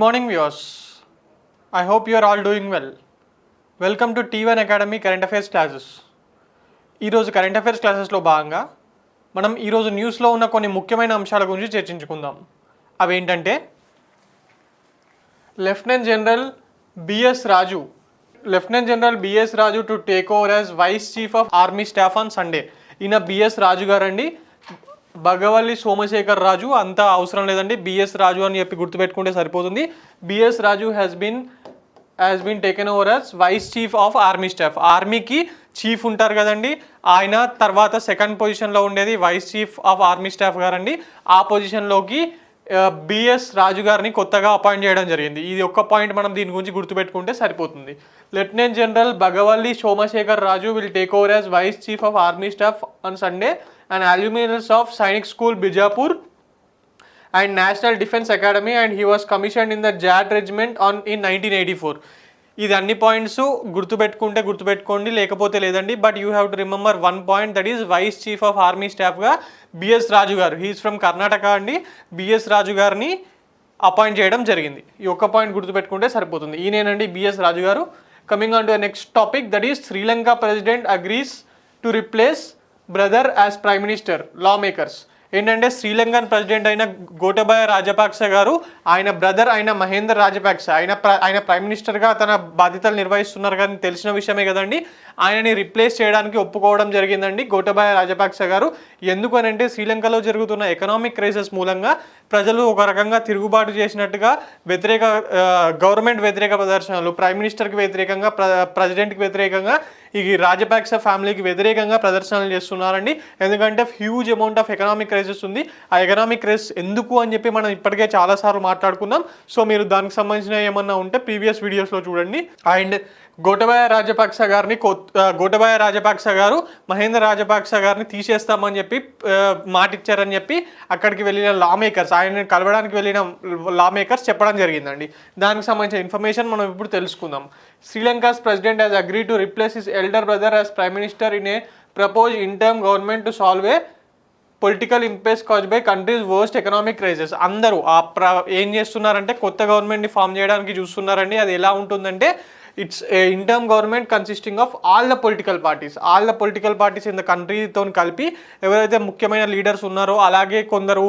morning viewers. I hope you are all doing well. Welcome to T1 Academy current affairs classes. ఈరోజు current affairs క్లాసెస్లో భాగంగా మనం ఈరోజు న్యూస్లో ఉన్న కొన్ని ముఖ్యమైన అంశాల గురించి చర్చించుకుందాం. అవేంటంటే lieutenant general B S Raju to take over as vice chief of army staff on Sunday. ఈయన బిఎస్ రాజు గారండి. భగవల్లి సోమశేఖర్ రాజు అంత అవసరం లేదండి, బిఎస్ రాజు అని చెప్పి గుర్తుపెట్టుకుంటే సరిపోతుంది. B S Raju has been taken over as vice chief of army staff. ఆర్మీకి చీఫ్ ఉంటారు కదండి, ఆయన తర్వాత సెకండ్ పొజిషన్లో ఉండేది vice chief of army staff గారండి. ఆ పొజిషన్లోకి బిఎస్ రాజు గారిని కొత్తగా అపాయింట్ చేయడం జరిగింది. ఇది ఒక్క పాయింట్ మనం దీని గురించి గుర్తుపెట్టుకుంటే సరిపోతుంది. Lieutenant general Bhagavalli Somashekhar Raju will take over as vice chief of army staff on Sunday. An alumnus of Sainik School Bijapur and National Defence Academy, and he was commissioned in the JAT regiment in 1984. ఇది అన్ని points గుర్తుపెట్టుకోండి, లేకపోతే లేదండి. But you have to remember one point, that is vice chief of army స్టాఫ్గా BS Raju garu, he is from Karnataka అండి. BS రాజు గారిని appoint చేయడం జరిగింది. ఈ ఒక్క పాయింట్ గుర్తుపెట్టుకుంటే సరిపోతుంది. ఈయనేనండి బిఎస్ రాజు గారు. Coming on to next topic, that is Sri Lanka president agrees to replace brother as prime minister, law makers. ఏంటంటే శ్రీలంకన్ ప్రెసిడెంట్ అయిన గోటబాయ రాజపక్స గారు, ఆయన బ్రదర్ అయిన మహేంద్ర రాజపక్స, ఆయన ప్రైమ్ మినిస్టర్గా తన బాధ్యతలు నిర్వహిస్తున్నారు కానీ తెలిసిన విషయమే కదండి. ఆయనని రిప్లేస్ చేయడానికి ఒప్పుకోవడం జరిగిందండి గోటబాయ రాజపక్స గారు. ఎందుకనంటే శ్రీలంకలో జరుగుతున్న ఎకనామిక్ క్రైసిస్ మూలంగా ప్రజలు ఒక రకంగా తిరుగుబాటు చేసినట్టుగా గవర్నమెంట్ వ్యతిరేక ప్రదర్శనలు, ప్రైమ్ మినిస్టర్కి వ్యతిరేకంగా, ప్రెసిడెంట్కి వ్యతిరేకంగా, ఈ రాజపక్స ఫ్యామిలీకి వ్యతిరేకంగా ప్రదర్శనలు చేస్తున్నారండి. ఎందుకంటే huge amount of economic crisis ఉంది. ఆ ఎకనామిక్ క్రైసిస్ ఎందుకు అని చెప్పి మనం ఇప్పటికే చాలాసార్లు మాట్లాడుకున్నాం. సో మీరు దానికి సంబంధించిన ఏమన్నా ఉంటే ప్రీవియస్ వీడియోస్లో చూడండి. అండ్ గోటబాయ రాజపక్స గారు మహేంద్ర రాజపక్స గారిని తీసేస్తామని చెప్పి మాట ఇచ్చారని చెప్పి అక్కడికి వెళ్ళిన లా మేకర్స్, ఆయన కలవడానికి వెళ్ళిన లా మేకర్స్ చెప్పడం జరిగిందండి. దానికి సంబంధించిన ఇన్ఫర్మేషన్ మనం ఇప్పుడు తెలుసుకుందాం. Sri Lanka's president has agree to replace his elder brother as prime minister in a propose interim government to solve a political impasse cause by country's worst economic crisis. అందరూ ఏం చేస్తున్నారంటే కొత్త గవర్నమెంట్ని ఫామ్ చేయడానికి చూస్తున్నారండి. అది ఎలా ఉంటుందంటే it's interim government consisting of all the political parties in the కంట్రీతో కలిపి ఎవరైతే ముఖ్యమైన లీడర్స్ ఉన్నారో, అలాగే కొందరు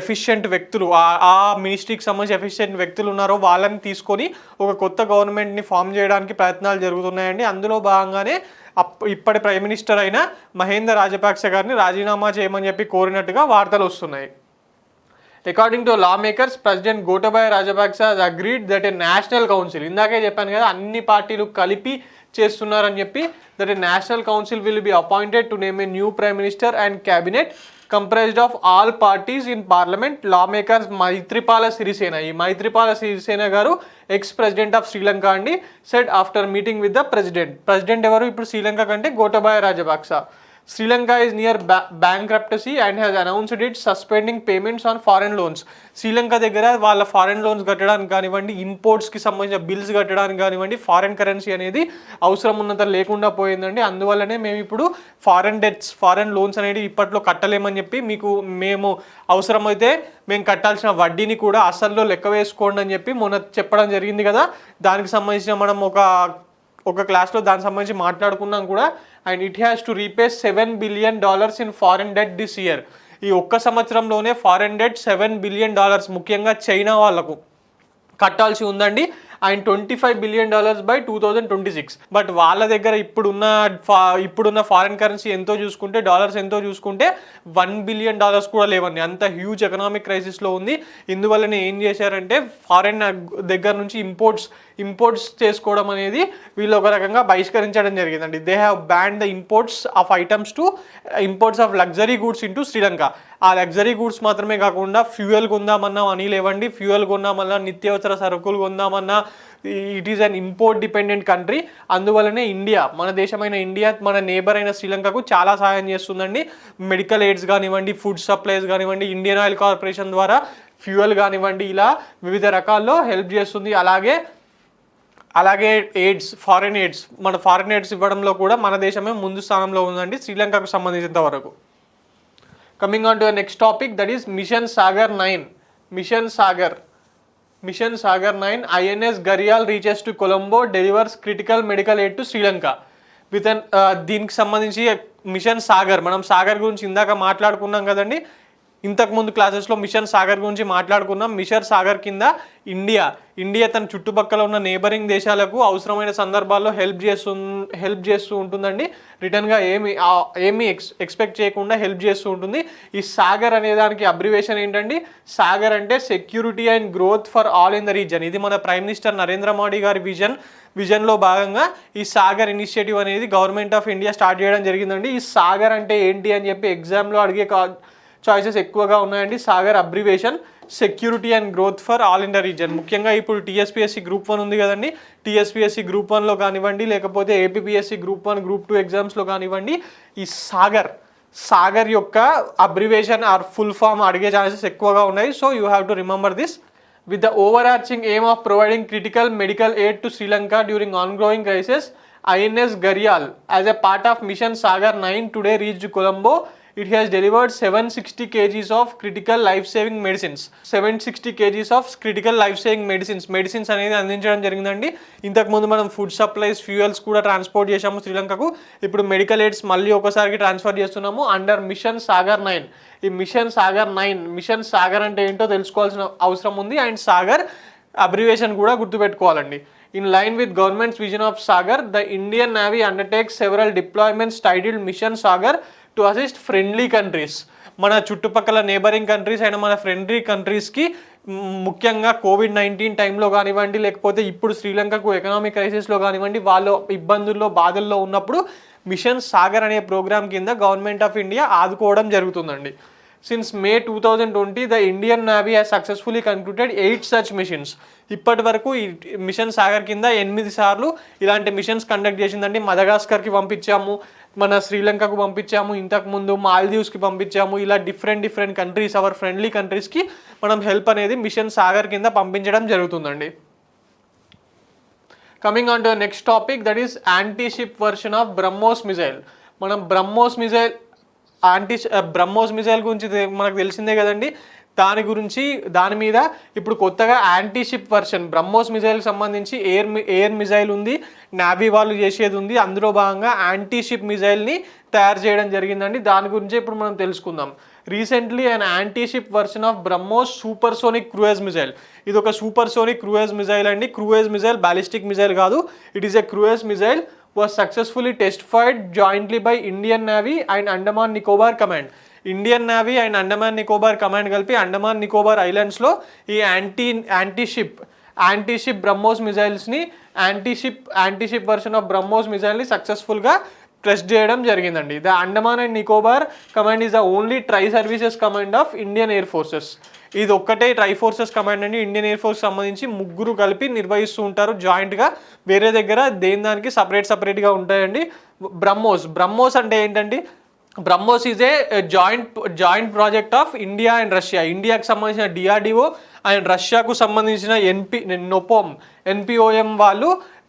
ఎఫిషియెంట్ వ్యక్తులు, ఆ మినిస్ట్రీకి సంబంధించి ఎఫిషియెంట్ వ్యక్తులు ఉన్నారో వాళ్ళని తీసుకొని ఒక కొత్త గవర్నమెంట్ని ఫామ్ చేయడానికి ప్రయత్నాలు జరుగుతున్నాయండి. అందులో భాగంగానే ఇప్పటి ప్రైమ్ మినిస్టర్ అయిన మహేంద్ర రాజపక్స గారిని రాజీనామా చేయమని చెప్పి కోరినట్టుగా వార్తలు వస్తున్నాయి. According to law makers, president Gotabaya Rajapaksa agreed that A national council, ఇందాకే చెప్పాను కదా అన్ని పార్టీలు కలిపి చేస్తున్నారని చెప్పి, that A national council will be appointed to name a new prime minister and cabinet comprised of all parties in parliament. Law makers Maithripala Sirisena, ఈ మైత్రిపాల సిరిసేన గారు ఎక్స్ ప్రెసిడెంట్ ఆఫ్ శ్రీలంక అండి, said after meeting with the president ఎవరు ఇప్పుడు శ్రీలంక కంటే Gotabaya Rajapaksa. Sri Lanka is near bankruptcy and has announced it suspending payments on foreign loans. Sri Lanka దగ్గర వాళ్ళ foreign loans కట్టడానికి కానివ్వండి, ఇంపోర్ట్స్కి సంబంధించిన బిల్స్ కట్టడానికి కానివ్వండి, ఫారెన్ కరెన్సీ అనేది అవసరం ఉన్నంత లేకుండా పోయిందండి. అందువల్లనే మేము ఇప్పుడు ఫారెన్ లోన్స్ అనేది ఇప్పట్లో కట్టలేమని చెప్పి మేము అవసరమైతే మేము కట్టాల్సిన వడ్డీని కూడా అసల్లో లెక్క వేసుకోండి అని చెప్పి మొన్న చెప్పడం జరిగింది కదా. దానికి సంబంధించిన మనం ఒక క్లాస్లో దానికి సంబంధించి మాట్లాడుకున్నాం కూడా. And it has to repay $7 billion in foreign debt this year. ఈ ఒక్క సంవత్సరంలోనే ఫారెన్ డెట్ $7 billion ముఖ్యంగా చైనా వాళ్ళకు కట్టాల్సి ఉందండి. And $25 billion by 2026. బట్ వాళ్ళ దగ్గర ఇప్పుడున్న ఫారెన్ కరెన్సీ ఎంతో చూసుకుంటే, డాలర్స్ ఎంతో చూసుకుంటే $1 billion కూడా లేవండి. అంత హ్యూజ్ ఎకనామిక్ క్రైసిస్లో ఉంది. ఇందువల్లనే ఏం చేశారంటే ఫారెన్ దగ్గర నుంచి ఇంపోర్ట్స్ చేసుకోవడం అనేది వీళ్ళు ఒక రకంగా బహిష్కరించడం జరిగిందండి. They have ban the imports of luxury goods into Sri Lanka. ఆ లగ్జరీ గూడ్స్ మాత్రమే కాకుండా ఫ్యూయల్ కొందామన్నా మనీ లేవండి, ఫ్యూయల్ కొందామన్నా, నిత్యావసర సరుకులు కొందామన్నా, it is an import dependent country. అందువల్లనే మన దేశమైన ఇండియా మన నేబర్ అయిన శ్రీలంకకు చాలా సహాయం చేస్తుందండి. మెడికల్ ఎయిడ్స్ కానివ్వండి, ఫుడ్ సప్లైస్ కానివ్వండి, ఇండియన్ ఆయిల్ కార్పొరేషన్ ద్వారా ఫ్యూయల్ కానివ్వండి, ఇలా వివిధ రకాల్లో హెల్ప్ చేస్తుంది. అలాగే ఫారెన్ ఎయిడ్స్ ఇవ్వడంలో కూడా మన దేశమే ముందు స్థానంలో ఉందండి శ్రీలంకకు సంబంధించినంత వరకు. Coming on to the next topic, that is mission Sagar 9. Mission Sagar mission Sagar 9 INS Gharial reaches to Colombo delivers critical medical aid to Sri Lanka with అన్ దీనికి సంబంధించి మిషన్ సాగర్, మనం సాగర్ గురించి ఇందాక మాట్లాడుకున్నాం కదండి, ఇంతకుముందు క్లాసెస్లో మిషన్ సాగర్ గురించి మాట్లాడుకున్నాం. మిషన్ సాగర్ కింద ఇండియా తన చుట్టుపక్కల ఉన్న నేబరింగ్ దేశాలకు అవసరమైన సందర్భాల్లో హెల్ప్ చేస్తూ ఉంటుందండి. రిటర్న్గా ఏమి ఎక్స్పెక్ట్ చేయకుండా హెల్ప్ చేస్తూ ఉంటుంది. ఈ సాగర్ అనే దానికి అబ్రివేషన్ ఏంటండి? సాగర్ అంటే security and growth for all in the reason. ఇది మన ప్రైమ్ మినిస్టర్ నరేంద్ర మోడీ గారి విజన్లో భాగంగా ఈ సాగర్ ఇనిషియేటివ్ అనేది గవర్నమెంట్ ఆఫ్ ఇండియా స్టార్ట్ చేయడం జరిగిందండి. ఈ సాగర్ అంటే ఏంటి అని చెప్పి ఎగ్జామ్లో అడిగే చాయిసెస్ ఎక్కువగా ఉన్నాయండి. Sagar abbreviation security and growth for all in the reason. ముఖ్యంగా ఇప్పుడు టీఎస్పీఎస్సీ గ్రూప్ 1 ఉంది కదండి, టీఎస్పీఎస్సీ గ్రూప్ 1లో కానివ్వండి, లేకపోతే ఏపీపీఎస్సీ గ్రూప్ 1 గ్రూప్ 2 ఎగ్జామ్స్లో కానివ్వండి, ఈ సాగర్ యొక్క అబ్రివేషన్ ఆర్ ఫుల్ ఫామ్ అడిగే ఛాన్సెస్ ఎక్కువగా ఉన్నాయి. So you have to remember this. With the overarching aim of providing critical medical aid to Sri Lanka during ongoing crisis, INS Garial, as a part of Mission Sagar 9, today reached Colombo. It has delivered 760 kgs of critical life-saving medicines. 760 kgs of critical life-saving medicines అనేది అందించడం జరిగిందండి. ఇంతకుముందు మనం food supplies, fuels కూడా transport చేసాము శ్రీలంకకు. ఇప్పుడు medical AIDS మళ్ళీ ఒకసారికి ట్రాన్స్ఫర్ చేస్తున్నాము అండర్ మిషన్ సాగర్ 9. ఈ మిషన్ సాగర్ అంటే ఏంటో తెలుసుకోవాల్సిన అవసరం ఉంది. అండ్ సాగర్ అబ్రివేషన్ కూడా గుర్తుపెట్టుకోవాలండి. In line with government's vision of Sagar, the Indian Navy undertakes several deployments titled Mission Sagar to assist friendly countries. మన చుట్టుపక్కల నేబరింగ్ కంట్రీస్ అయినా మన ఫ్రెండ్లీ కంట్రీస్కి ముఖ్యంగా COVID-19 టైంలో కానివ్వండి, లేకపోతే ఇప్పుడు శ్రీలంకకు ఎకనామిక్ క్రైసిస్లో కానివ్వండి, వాళ్ళు ఇబ్బందుల్లో బాధల్లో ఉన్నప్పుడు మిషన్ సాగర్ అనే ప్రోగ్రామ్ కింద గవర్నమెంట్ ఆఫ్ ఇండియా ఆదుకోవడం జరుగుతుందండి. Since May 2020, the Indian Navy has successfully concluded 8 such missions. ఇప్పటి వరకు ఈ మిషన్ సాగర్ కింద 8 సార్లు ఇలాంటి మిషన్స్ కండక్ట్ చేసిందండి. మదగాస్కర్కి పంపించాము, మన శ్రీలంకకు పంపించాము, ఇంతకుముందు మాల్దీవ్స్కి పంపించాము. ఇలా డిఫరెంట్ కంట్రీస్, అవర్ ఫ్రెండ్లీ కంట్రీస్కి మనం హెల్ప్ అనేది మిషన్ సాగర్ కింద పంపించడం జరుగుతుందండి. Coming on to next topic, that is anti ship version of BrahMos missile. మనం బ్రహ్మోస్ మిజైల్ గురించి మనకు తెలిసిందే కదండి. దాని మీద ఇప్పుడు కొత్తగా యాంటీ షిప్ వర్షన్ బ్రహ్మోస్ మిజైల్కి సంబంధించి ఎయిర్ మిజైల్ ఉంది, నావీ వాళ్ళు చేసేది ఉంది. అందులో భాగంగా యాంటీ షిప్ మిజైల్ని తయారు చేయడం జరిగిందండి. దాని గురించి ఇప్పుడు మనం తెలుసుకుందాం. Recently and anti ship version of BrahMos supersonic cruise missile. ఇది ఒక సూపర్సోనిక్ క్రూయిజ్ మిజైల్ అండి. క్రూయిజ్ మిజైల్ బాలిస్టిక్ మిజైల్ కాదు, it is a cruise missile was successfully test-fired jointly by Indian Navy and Andaman Nicobar Command. Indian navy and Andaman Nicobar command కలిపి అండమాన్ నికోబార్ ఐలాండ్స్లో ఈ anti ship BrahMos మిజైల్స్ని anti ship version of BrahMos మిజైల్ని సక్సెస్ఫుల్గా test చేయడం జరిగిందండి. The Andaman and Nicobar command is the only tri services command of Indian air forces. ఇది ఒక్కటే ట్రై ఫోర్సెస్ కమాండ్ అండి. ఇండియన్ ఎయిర్ ఫోర్స్ సంబంధించి 3 కలిపి నిర్వహిస్తూ ఉంటారు జాయింట్గా. వేరే దగ్గర దానికి సపరేట్గా ఉంటాయండి. బ్రహ్మోస్ అంటే ఏంటంటి? BrahMos is a joint project of India and Russia. ఇండియాకి సంబంధించిన DRDO అండ్ రష్యాకు సంబంధించిన NPOM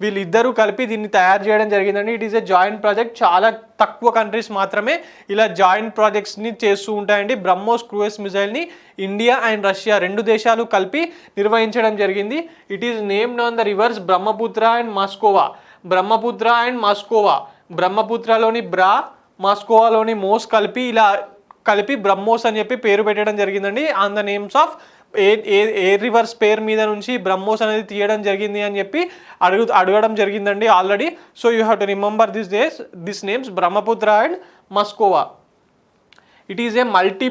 వీళ్ళిద్దరూ కలిపి దీన్ని తయారు చేయడం జరిగిందండి. It is a joint project. చాలా తక్కువ కంట్రీస్ మాత్రమే ఇలా జాయింట్ ప్రాజెక్ట్స్ని చేస్తూ ఉంటాయండి. బ్రహ్మోస్ క్రూయిజ్ మిజైల్ని ఇండియా అండ్ రష్యా 2 దేశాలు కలిపి నిర్వహించడం జరిగింది. It is named on the rivers Brahmaputra and Moskva. బ్రహ్మపుత్రలోని మాస్కోవాలోని మోస్ కలిపి బ్రహ్మోస్ అని చెప్పి పేరు పెట్టడం జరిగిందండి. On the names of their rivers పేరు మీద నుంచి బ్రహ్మోస్ అనేది తీయడం జరిగింది అని చెప్పి అడగడం జరిగిందండి already. So you have to remember this names Brahmaputra and Moskva. It is a multi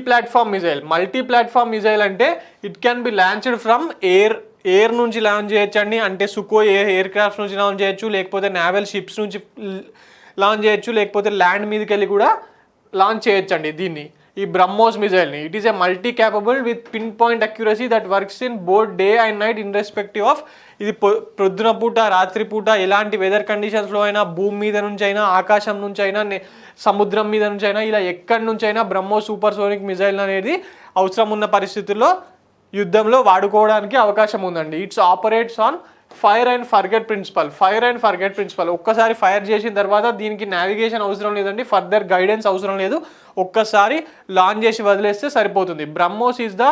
platform missile అంటే it can be launched from air నుంచి లాంచ్ చేయొచ్చండి. అంటే సుకోయ్ ఎయిర్ క్రాఫ్ట్స్ నుంచి లాంచ్ చేయొచ్చు, లేకపోతే నావల్ షిప్స్ నుంచి లాంచ్ చేయొచ్చు, లేకపోతే ల్యాండ్ మీదకి వెళ్ళి కూడా లాంచ్ చేయొచ్చండి దీన్ని, ఈ బ్రహ్మోస్ మిజైల్ని. It is a multi capable with pinpoint accuracy that works in both day and night irrespective of. ఇది ప్రొద్దున పూట రాత్రిపూట ఎలాంటి వెదర్ కండిషన్స్లో అయినా, భూమి మీద నుంచి అయినా, ఆకాశం నుంచి అయినా, సముద్రం మీద నుంచి అయినా, ఇలా ఎక్కడి నుంచి అయినా బ్రహ్మోస్ సూపర్సోనిక్ మిజైల్ అనేది అవసరం ఉన్న పరిస్థితుల్లో యుద్ధంలో వాడుకోవడానికి అవకాశం ఉందండి. It's operates on fire and forget principle. ఒక్కసారి ఫైర్ చేసిన తర్వాత దీనికి నావిగేషన్ అవసరం లేదండి, ఫర్దర్ గైడెన్స్ అవసరం లేదు, ఒక్కసారి లాంచ్ చేసి వదిలేస్తే సరిపోతుంది. BrahMos is the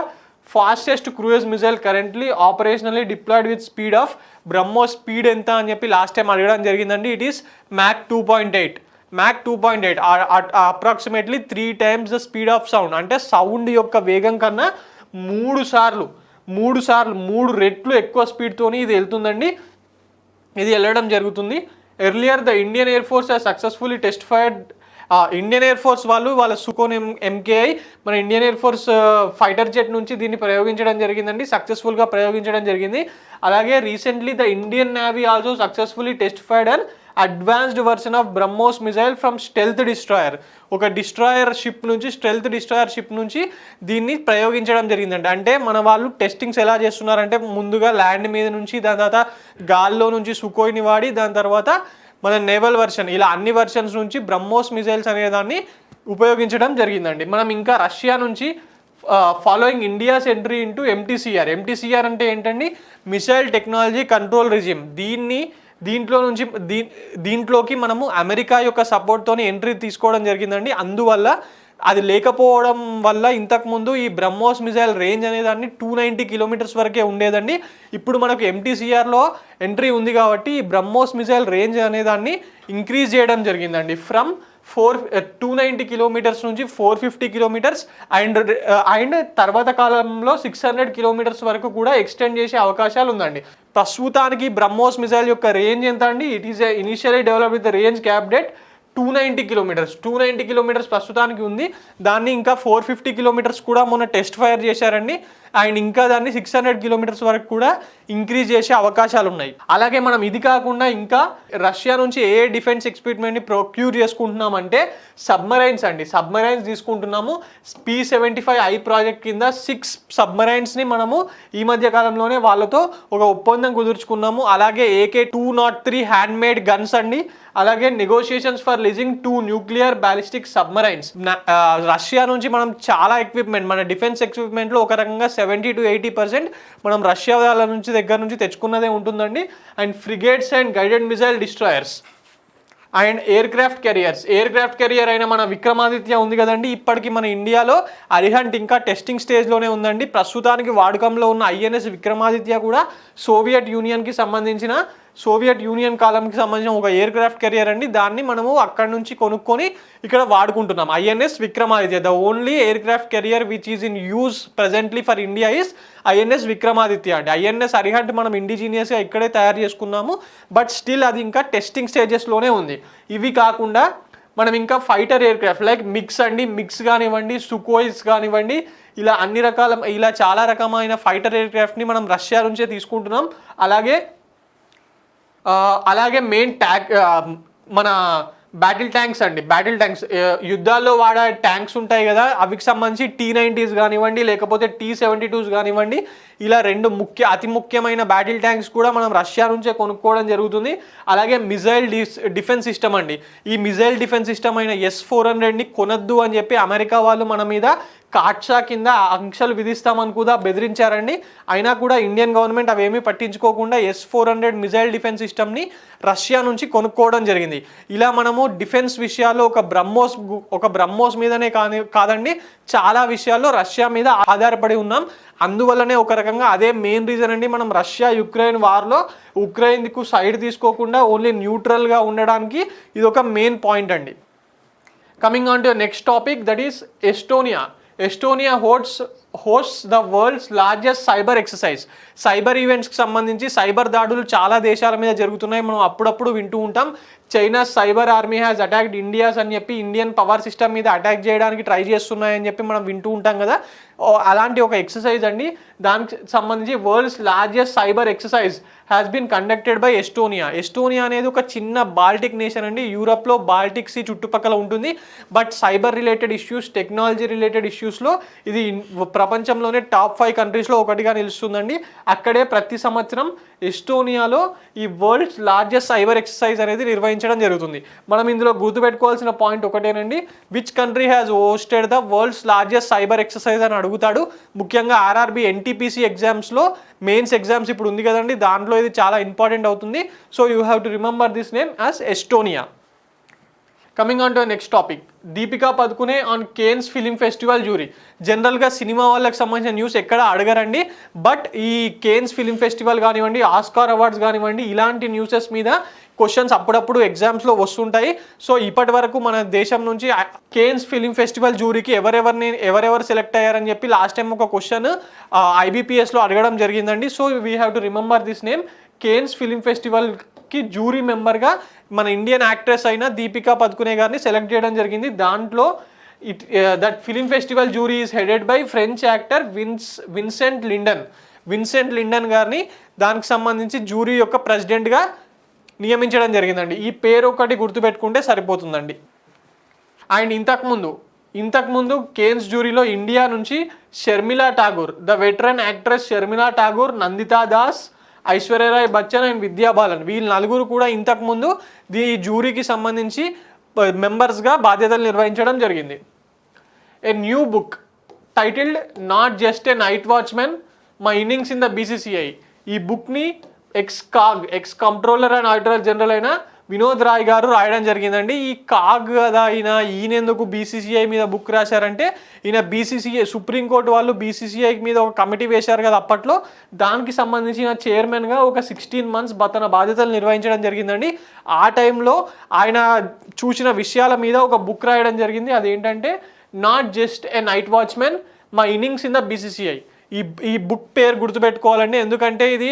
fastest cruise missile currently operationally deployed with speed of BrahMos speed ఎంత అని చెప్పి లాస్ట్ టైం అడగడం జరిగిందండి. It is Mach 2.8. Mach 2.8 approximately 3 times the speed of sound. అంటే సౌండ్ యొక్క వేగం కన్నా 3 రెట్లు ఎక్కువ స్పీడ్తోని ఇది వెళ్తుందండి. ఇది వెళ్ళడం జరుగుతుంది. Earlier the Indian air force has successfully test fired. Indian air force వాళ్ళ సుకోన్ ఎంకేఐ మన Indian air force fighter jet నుంచి దీన్ని ప్రయోగించడం జరిగిందండి, సక్సెస్ఫుల్గా ప్రయోగించడం జరిగింది. అలాగే recently the Indian navy also successfully test fired and advanced version of BrahMos missile from stealth destroyer. ఒక stealth destroyer ship నుంచి దీన్ని ప్రయోగించడం జరిగిందండి. అంటే మన వాళ్ళు టెస్టింగ్స్ ఎలా చేస్తున్నారంటే ముందుగా ల్యాండ్ మీద నుంచి, దాని తర్వాత గాల్లో నుంచి సుకోయిని వాడి, దాని తర్వాత మన నేవల్ వర్షన్, ఇలా అన్ని వర్షన్స్ నుంచి బ్రహ్మోస్ మిసైల్స్ అనేదాన్ని ఉపయోగించడం జరిగిందండి. మనం ఇంకా రష్యా నుంచి following India's entry into MTCR అంటే ఏంటండి, మిసైల్ టెక్నాలజీ కంట్రోల్ రిజిమ్. దీంట్లోకి మనము అమెరికా యొక్క సపోర్ట్తో ఎంట్రీ తీసుకోవడం జరిగిందండి. అందువల్ల అది లేకపోవడం వల్ల ఇంతకుముందు ఈ బ్రహ్మోస్ మిసైల్ రేంజ్ అనేదాన్ని 290 kilometers వరకే ఉండేదండి. ఇప్పుడు మనకు ఎంటీసీఆర్లో ఎంట్రీ ఉంది కాబట్టి ఈ బ్రహ్మోస్ మిసైల్ రేంజ్ అనేదాన్ని ఇంక్రీజ్ చేయడం జరిగిందండి. ఫ్రమ్ 290 kilometers నుంచి 450 kilometers అండ్ తర్వాత కాలంలో 600 kilometers వరకు కూడా ఎక్స్టెండ్ చేసే అవకాశాలు ఉందండి. ప్రస్తుతానికి బ్రహ్మోస్ మిసైల్ యొక్క రేంజ్ ఎంత అండి? It is initially develop with the range capped at 290 kilometers ప్రస్తుతానికి ఉంది. దాన్ని ఇంకా 450 kilometers కూడా మొన్న టెస్ట్ ఫైర్ చేశారండి. అండ్ ఇంకా దాన్ని 600 kilometers వరకు కూడా ఇంక్రీజ్ చేసే అవకాశాలు ఉన్నాయి. అలాగే మనం ఇది కాకుండా ఇంకా రష్యా నుంచి ఏ డిఫెన్స్ ఎక్విప్మెంట్ని ప్రొక్యూర్ చేసుకుంటున్నామంటే సబ్మరైన్స్ తీసుకుంటున్నాము. P-75I ప్రాజెక్ట్ కింద 6 సబ్మరైన్స్ని మనము ఈ మధ్య కాలంలోనే వాళ్ళతో ఒక ఒప్పందం కుదుర్చుకున్నాము. అలాగే AK-203 హ్యాండ్మేడ్ గన్స్ అండి. అలాగే negotiations for leasing 2 nuclear ballistic submarines. Russia నుంచి మనం చాలా ఎక్విప్మెంట్, మన డిఫెన్స్ ఎక్విప్మెంట్లో ఒక రకంగా 70 to 80% మనం రష్యా వాళ్ళ దగ్గర నుంచి తెచ్చుకున్నదే ఉంటుందండి. And frigates and guided missile destroyers and air craft career అయిన మన విక్రమాదిత్య ఉంది కదండి. ఇప్పటికి మన ఇండియాలో అరిహంట్ ఇంకా టెస్టింగ్ స్టేజ్లోనే ఉందండి. ప్రస్తుతానికి వాడుకంలో ఉన్న INS విక్రమాదిత్య కూడా సోవియట్ యూనియన్ కాలంకి సంబంధించిన ఒక ఎయిర్ క్రాఫ్ట్ కెరియర్ అండి. దాన్ని మనము అక్కడి నుంచి కొనుక్కొని ఇక్కడ వాడుకుంటున్నాం. INS Vikramaditya, the only air craft career which is in use presently for India is INS Vikramaditya అండి. INS అరిహంట్ మనం ఇండిజీనియస్గా ఇక్కడే తయారు చేసుకున్నాము, బట్ స్టిల్ అది ఇంకా టెస్టింగ్ స్టేజెస్లోనే ఉంది. ఇవి కాకుండా మనం ఇంకా fighter air craft like mix కానివ్వండి, సుకోయిస్ కానివ్వండి, ఇలా చాలా రకమైన ఫైటర్ ఎయిర్ క్రాఫ్ట్ని మనం రష్యా నుంచే తీసుకుంటున్నాం. అలాగే మెయిన్ మన బ్యాటిల్ ట్యాంక్స్ యుద్ధాల్లో వాడే ట్యాంక్స్ ఉంటాయి కదా, అవికి సంబంధించి T-90s కానివ్వండి, లేకపోతే T-72s కానివ్వండి, ఇలా అతి ముఖ్యమైన బ్యాటిల్ ట్యాంక్స్ కూడా మనం రష్యా నుంచే కొనుక్కోవడం జరుగుతుంది. అలాగే మిజైల్ డిఫెన్స్ సిస్టమ్ అండి. ఈ మిజైల్ డిఫెన్స్ సిస్టమ్ అయిన S-400ని కొనద్దు అని చెప్పి అమెరికా వాళ్ళు మన మీద కాట్సా కింద ఆంక్షలు విధిస్తామని కూడా బెదిరించారండి. అయినా కూడా ఇండియన్ గవర్నమెంట్ అవేమీ పట్టించుకోకుండా S-400 మిజైల్ డిఫెన్స్ సిస్టమ్ని రష్యా నుంచి కొనుక్కోవడం జరిగింది. ఇలా మనము డిఫెన్స్ విషయాల్లో ఒక బ్రహ్మోస్ మీదనే కాదండి, చాలా విషయాల్లో రష్యా మీద ఆధారపడి ఉన్నాం. అందువల్లనే ఒక రకంగా అదే మెయిన్ రీజన్ అండి, మనం రష్యా-యుక్రెయిన్ వార్లో ఉక్రెయిన్కు సైడ్ తీసుకోకుండా ఓన్లీ న్యూట్రల్గా ఉండడానికి ఇది ఒక మెయిన్ పాయింట్ అండి. Coming on to next topic, that is Estonia hosts the world's largest cyber exercise. Cyber ఈవెంట్స్కి సంబంధించి సైబర్ దాడులు చాలా దేశాల మీద జరుగుతున్నాయి, మనం అప్పుడప్పుడు వింటూ ఉంటాం. China cyber army has attacked India's అని చెప్పి ఇండియన్ పవర్ సిస్టమ్ మీద అటాక్ చేయడానికి ట్రై చేస్తున్నాయని చెప్పి మనం వింటూ ఉంటాం కదా. అలాంటి ఒక ఎక్సర్సైజ్ అండి. దానికి సంబంధించి world's largest cyber exercise has been conducted by Estonia అనేది ఒక చిన్న బాల్టిక్ నేషన్ అండి. యూరప్లో బాల్టిక్ సీ చుట్టుపక్కల ఉంటుంది. But cyber related issues, technology related ఇష్యూస్లో ఇది ప్రపంచంలోనే టాప్ 5 కంట్రీస్లో ఒకటిగా నిలుస్తుందండి. అక్కడే ప్రతి సంవత్సరం ఎస్టోనియాలో ఈ వరల్డ్స్ లార్జెస్ట్ సైబర్ ఎక్సర్సైజ్ అనేది నిర్వహించడం జరుగుతుంది. మనం ఇందులో గుర్తుపెట్టుకోవాల్సిన పాయింట్ ఒకటేనండి, which country has hosted the world's largest cyber exercise అని అడుగుతాడు. ముఖ్యంగా RRB NTPC ఎగ్జామ్స్లో మెయిన్స్ ఎగ్జామ్స్ ఇప్పుడు ఉంది కదండి, దాంట్లో ఇది చాలా ఇంపార్టెంట్ అవుతుంది. So you have to remember this name as Estonia. Coming on to next topic, Deepika Padukone on Cannes film festival jury. జనరల్గా సినిమా వాళ్ళకి సంబంధించిన న్యూస్ ఎక్కడ అడగరండి, బట్ ఈ కేన్స్ ఫిలిం ఫెస్టివల్ కానివ్వండి, ఆస్కార్ అవార్డ్స్ కానివ్వండి, ఇలాంటి న్యూసెస్ మీద క్వశ్చన్స్ అప్పుడప్పుడు ఎగ్జామ్స్లో వస్తుంటాయి. సో ఇప్పటి వరకు మన దేశం నుంచి కేన్స్ ఫిలిం ఫెస్టివల్ జ్యూరీకి ఎవరెవరు సెలెక్ట్ అయ్యారని చెప్పి లాస్ట్ టైం ఒక క్వశ్చన్ IBPSలో అడగడం జరిగిందండి. So we have to remember this name. Cannes film ఫెస్టివల్కి జ్యూరీ మెంబర్గా మన ఇండియన్ యాక్ట్రెస్ అయిన దీపికా పదుకునే గారిని సెలెక్ట్ చేయడం జరిగింది. దాంట్లో that film festival jury is headed by French actor Vincent Lyndon గారిని దానికి సంబంధించి జ్యూరీ యొక్క ప్రెసిడెంట్గా నియమించడం జరిగిందండి. ఈ పేరు ఒకటి గుర్తుపెట్టుకుంటే సరిపోతుందండి. అండ్ ఇంతకుముందు కేన్స్ జ్యూరీలో ఇండియా నుంచి Sharmila Tagore, the veteran actress Sharmila Tagore, Nandita Das, Aishwarya Rai Bachchan and Vidya Balan, వీళ్ళు నలుగురు కూడా ఇంతకుముందు ఈ జ్యూరీకి సంబంధించి మెంబర్స్గా బాధ్యతలు నిర్వహించడం జరిగింది. A new book titled not just a night watchman, my innings in the BCCI, ఈ బుక్ని ex controller and auditor general అయిన వినోద్ రాయ్ గారు రాయడం జరిగిందండి. ఈ కాగ్ కదా ఈయన ఎందుకు BCCI మీద బుక్ రాశారంటే, ఈయన BCCI సుప్రీంకోర్టు వాళ్ళు BCCI మీద ఒక కమిటీ వేశారు కదా అప్పట్లో, దానికి సంబంధించిన చైర్మన్గా ఒక 16 months తన బాధ్యతలు నిర్వహించడం జరిగిందండి. ఆ టైంలో ఆయన చూసిన విషయాల మీద ఒక బుక్ రాయడం జరిగింది. అదేంటంటే not just a night watchman, my innings in the BCCI. ఈ బుక్ పేరు గుర్తుపెట్టుకోవాలండి, ఎందుకంటే ఇది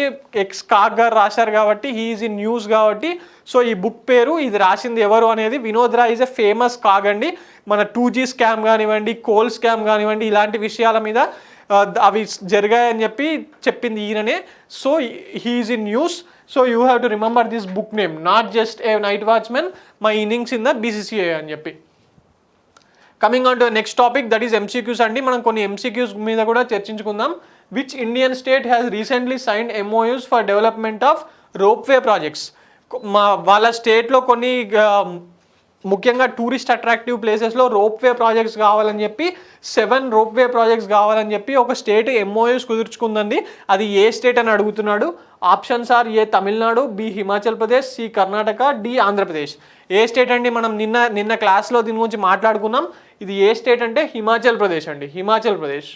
కాగ్ గారు రాశారు కాబట్టి, హీఈస్ ఇన్ న్యూస్ కాబట్టి. సో ఈ బుక్ పేరు, ఇది రాసింది ఎవరు అనేది Vinod Rai is a famous CAG అండి. మన 2G స్కామ్ కానివ్వండి, కోల్ స్కామ్ కానివ్వండి, ఇలాంటి విషయాల మీద అవి జరిగాయని చెప్పింది ఈయననే. So he is in news. So you have to remember this book name, not just a night watchman, my innings in the BCCI అని చెప్పి. Coming on to next topic, that is MCQs అండి. మనం కొన్ని MCQs మీద కూడా చర్చించుకుందాం. Which Indian state has recently signed MOUs for development of ropeway projects. వాళ్ళ స్టేట్లో కొన్ని ముఖ్యంగా టూరిస్ట్ అట్రాక్టివ్ ప్లేసెస్లో రోప్వే ప్రాజెక్ట్స్ కావాలని చెప్పి 7 రోప్వే ప్రాజెక్ట్స్ కావాలని చెప్పి ఒక స్టేట్ MOUs కుదుర్చుకుందండి. అది ఏ స్టేట్ అని అడుగుతున్నాడు. Options are A Tamil Nadu, B Himachal Pradesh, C Karnataka, D Andhra Pradesh. ఏ స్టేట్ అండి? మనం నిన్న క్లాస్లో దీని గురించి మాట్లాడుకున్నాం. ఇది ఏ స్టేట్ అంటే హిమాచల్ ప్రదేశ్ అండి, Himachal Pradesh.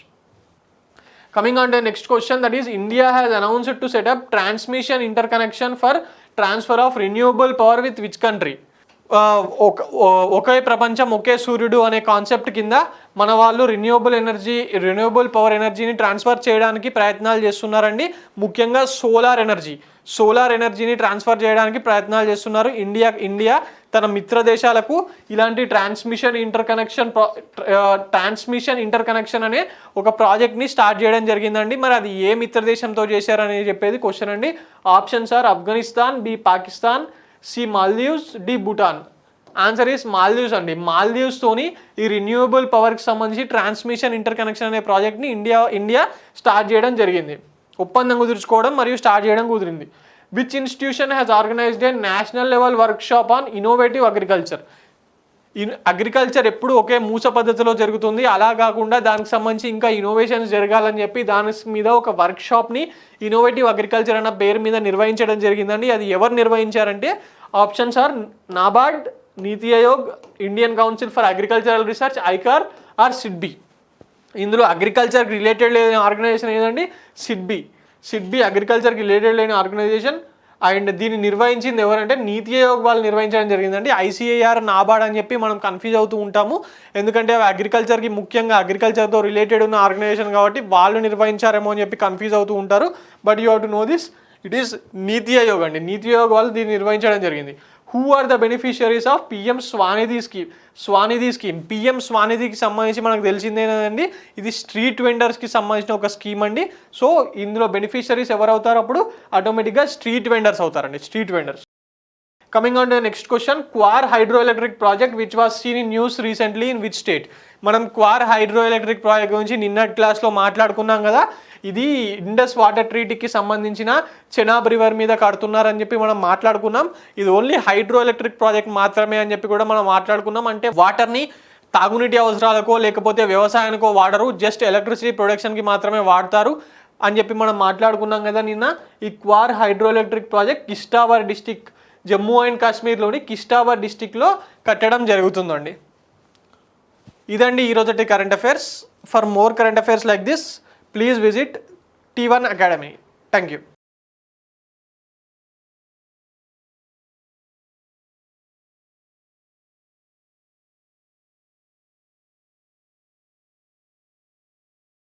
Coming on to next question, that is India has announced to set up transmission interconnection for transfer of renewable power with which country. ఒకే ప్రపంచం ఒకే సూర్యుడు అనే కాన్సెప్ట్ కింద మన వాళ్ళు రిన్యూవబుల్ పవర్ ఎనర్జీని ట్రాన్స్ఫర్ చేయడానికి ప్రయత్నాలు చేస్తున్నారండి. ముఖ్యంగా సోలార్ ఎనర్జీని ట్రాన్స్ఫర్ చేయడానికి ప్రయత్నాలు చేస్తున్నారు. ఇండియా తన మిత్ర దేశాలకు ఇలాంటి ట్రాన్స్మిషన్ ఇంటర్ కనెక్షన్ అనే ఒక ప్రాజెక్ట్ని స్టార్ట్ చేయడం జరిగిందండి. మరి అది ఏ మిత్ర దేశంతో చేశారని చెప్పేది క్వశ్చన్ అండి. Options are Afghanistan, B Pakistan, C Maldives, D Bhutan. Answer is Maldives అండి. మాల్దీవ్స్తోని ఈ రిన్యూవబుల్ పవర్కి సంబంధించి ట్రాన్స్మిషన్ ఇంటర్ కనెక్షన్ అనే ప్రాజెక్ట్ని ఇండియా స్టార్ట్ చేయడం జరిగింది. ఒప్పందం కుదుర్చుకోవడం మరియు స్టార్ట్ చేయడం కుదిరింది. Which institution has organised A national level workshop on innovative agriculture. Agriculture ఎప్పుడు ఒకే మూస పద్ధతిలో జరుగుతుంది, అలా కాకుండా దానికి సంబంధించి ఇంకా ఇన్నోవేషన్స్ జరగాలని చెప్పి దాని మీద ఒక వర్క్షాప్ని ఇన్నోవేటివ్ అగ్రికల్చర్ అన్న పేరు మీద నిర్వహించడం జరిగిందండి. అది ఎవరు నిర్వహించారంటే options are NABARD, NITI Aayog, Indian council for agricultural research, ICAR or SIDBI. ఇందులో అగ్రికల్చర్కి రిలేటెడ్ లేని ఆర్గనైజేషన్ ఏదండి? సిడ్బీ అగ్రికల్చర్కి రిలేటెడ్ లేని ఆర్గనైజేషన్. అండ్ దీన్ని నిర్వహించింది ఎవరంటే నీతి ఆయోగ్ వాళ్ళు నిర్వహించడం జరిగిందండి. ICAR, నాబార్డ్ అని చెప్పి మనం కన్ఫ్యూజ్ అవుతూ ఉంటాము, ఎందుకంటే అగ్రికల్చర్కి ముఖ్యంగా అగ్రికల్చర్తో రిలేటెడ్ ఉన్న ఆర్గనైజేషన్ కాబట్టి వాళ్ళు నిర్వహించారేమో అని చెప్పి కన్ఫ్యూజ్ అవుతూ ఉంటారు. But you have to know this, it is NITI Aayog అండి. నీతి ఆయోగ్ వాళ్ళు దీన్ని నిర్వహించడం జరిగింది. Who are the beneficiaries of PM SVANidhi scheme. PM స్వానిధికి సంబంధించి మనకు తెలిసిందేనండి, ఇది స్ట్రీట్ వెండర్స్కి సంబంధించిన ఒక స్కీమ్ అండి. సో ఇందులో బెనిఫిషియరీస్ ఎవరు అవుతారు? అప్పుడు ఆటోమేటిక్గా స్ట్రీట్ వెండర్స్ అవుతారండి, street vendors. Coming on to next question, Kwar hydro electric project which was seen in news recently in which state. మనం క్వార్ హైడ్రో ఎలక్ట్రిక్ ప్రాజెక్ట్ గురించి నిన్నటి క్లాస్లో మాట్లాడుకున్నాం కదా. ఇది ఇండస్ వాటర్ ట్రీటీకి సంబంధించిన చెనాబ్ రివర్ మీద కడుతున్నారని చెప్పి మనం మాట్లాడుకున్నాం. ఇది ఓన్లీ హైడ్రో ఎలక్ట్రిక్ ప్రాజెక్ట్ మాత్రమే అని చెప్పి కూడా మనం మాట్లాడుకున్నాం. అంటే వాటర్ని తాగునీటి అవసరాలకో లేకపోతే వ్యవసాయానికో వాడరు, జస్ట్ ఎలక్ట్రిసిటీ ప్రొడక్షన్కి మాత్రమే వాడతారు అని చెప్పి మనం మాట్లాడుకున్నాం కదా నిన్న. ఈ Kwar hydro electric project Kishtwar district Jammu and కాశ్మీర్లోని కిష్టావర్ డిస్టిక్లో కట్టడం జరుగుతుందండి. ఇదండి ఈరోజు current affairs. For more current affairs like this please visit T1 Academy. Thank you.